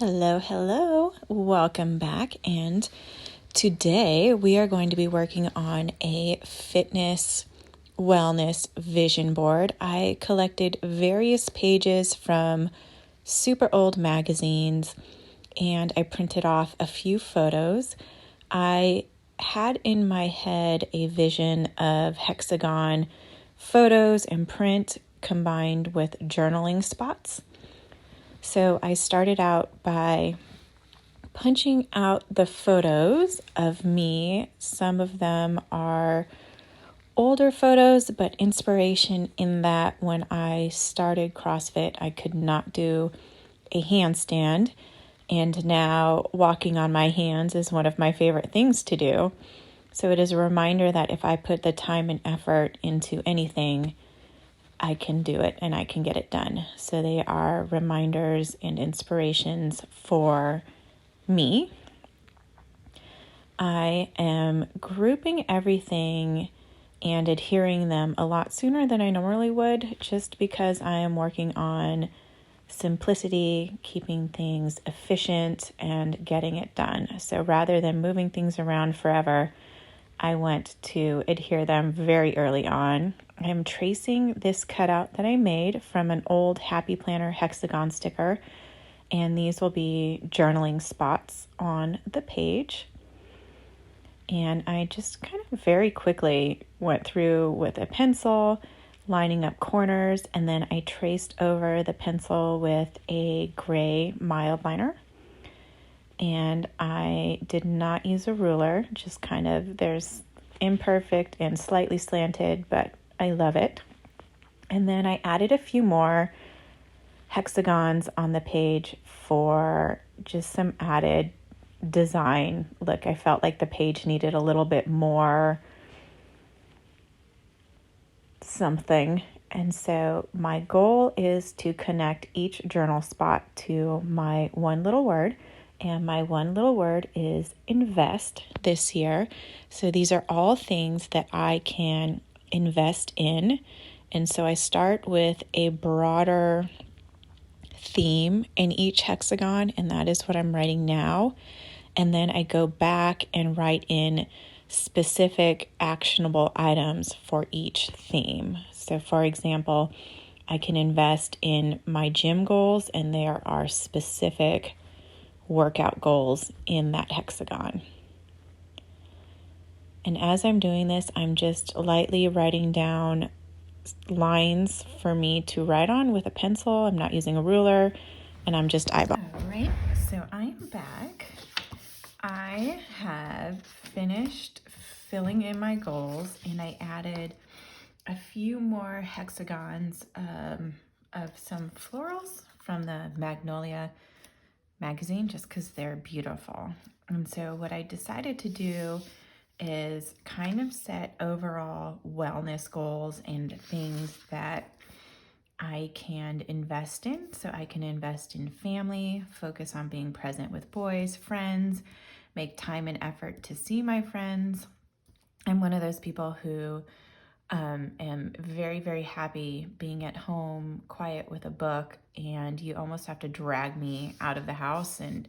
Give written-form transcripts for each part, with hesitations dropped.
Hello, hello. Welcome back. And today we are going to be working on a fitness wellness vision board. I collected various pages from super old magazines and I printed off a few photos. I had in my head a vision of hexagon photos and print combined with journaling spots. So I started out by punching out the photos of me. Some of them are older photos, but inspiration in that when I started CrossFit, I could not do a handstand. And now walking on my hands is one of my favorite things to do. So it is a reminder that if I put the time and effort into anything, I can do it and I can get it done. So they are reminders and inspirations for me. I am grouping everything and adhering them a lot sooner than I normally would, just because I am working on simplicity, keeping things efficient, and getting it done. So rather than moving things around forever, I went to adhere them very early on. I'm tracing this cutout that I made from an old Happy Planner hexagon sticker, and these will be journaling spots on the page. And I just kind of very quickly went through with a pencil, lining up corners, and then I traced over the pencil with a gray mild liner. And I did not use a ruler, just kind of, there's imperfect and slightly slanted, but I love it. And then I added a few more hexagons on the page for just some added design look. I felt like the page needed a little bit more something. And so my goal is to connect each journal spot to my one little word. And my one little word is invest this year. So these are all things that I can invest in. And so I start with a broader theme in each hexagon, and that is what I'm writing now. And then I go back and write in specific actionable items for each theme. So for example, I can invest in my gym goals, and there are specific workout goals in that hexagon. And as I'm doing this, I'm just lightly writing down lines for me to write on with a pencil. I'm not using a ruler, and I'm just eyeballing. All right, so I am back. I have finished filling in my goals, and I added a few more hexagons of some florals from the Magnolia magazine, just because they're beautiful. And so what I decided to do is kind of set overall wellness goals and things that I can invest in. So I can invest in family, focus on being present with boys, friends, make time and effort to see my friends. I'm one of those people who am very, very happy being at home, quiet with a book, and you almost have to drag me out of the house. And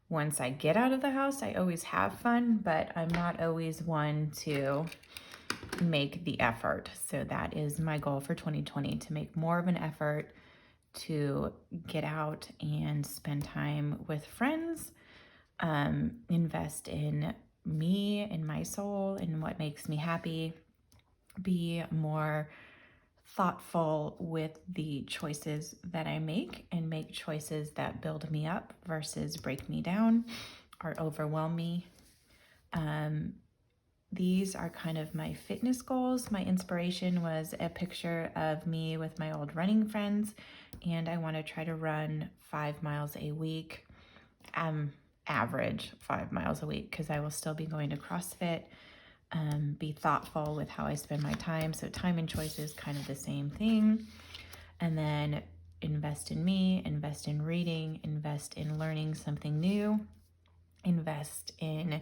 once I get out of the house, I always have fun, but I'm not always one to make the effort. So that is my goal for 2020, to make more of an effort to get out and spend time with friends, invest in me, in my soul, in what makes me happy, be more thoughtful with the choices that I make, and make choices that build me up versus break me down or overwhelm me. These are kind of my fitness goals. My inspiration was a picture of me with my old running friends, and I want to try to run 5 miles a week, average 5 miles a week, because I will still be going to CrossFit. Be thoughtful with how I spend my time. So time and choice is kind of the same thing. And then invest in me, invest in reading, invest in learning something new, invest in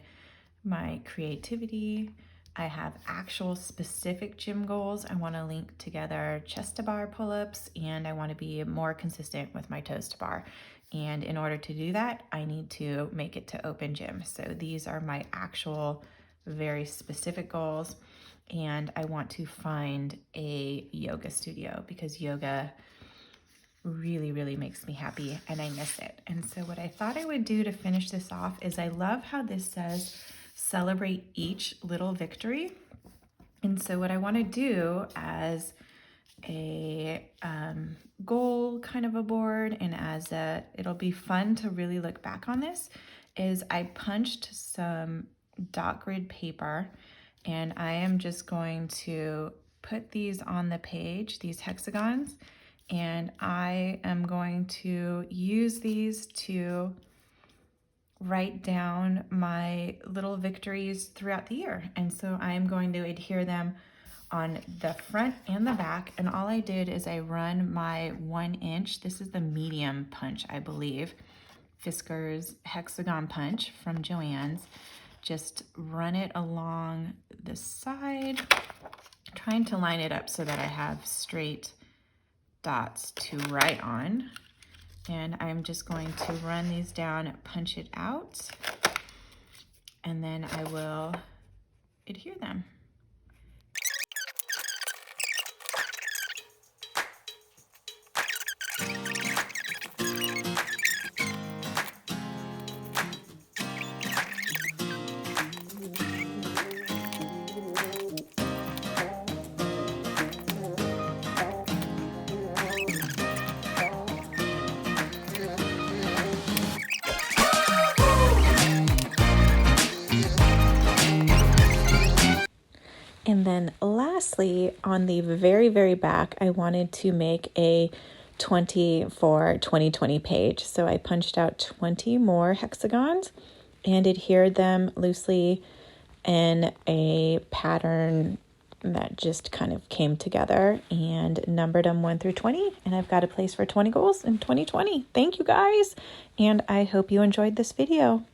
my creativity, I have actual specific gym goals. I want to link together chest to bar pull-ups, and I want to be more consistent with my toes to bar. And in order to do that, I need to make it to open gym. So these are my actual very specific goals. And I want to find a yoga studio because yoga really makes me happy and I miss it. And so what I thought I would do to finish this off is I love how this says celebrate each little victory. And so what I want to do as a goal kind of a board, and as it'll be fun to really look back on this, is I punched some dot grid paper, and I am just going to put these on the page, these hexagons, and I am going to use these to write down my little victories throughout the year. And so I am going to adhere them on the front and the back. And all I did is I run my 1 inch, this is the medium punch, I believe, Fisker's hexagon punch from Joann's. Just run it along the side, trying to line it up so that I have straight dots to write on. And I'm just going to run these down, punch it out, and then I will adhere them. And then lastly, on the very back, I wanted to make a 20 for 2020 page. So I punched out 20 more hexagons and adhered them loosely in a pattern that just kind of came together and numbered them 1 through 20. And I've got a place for 20 goals in 2020. Thank you guys. And I hope you enjoyed this video.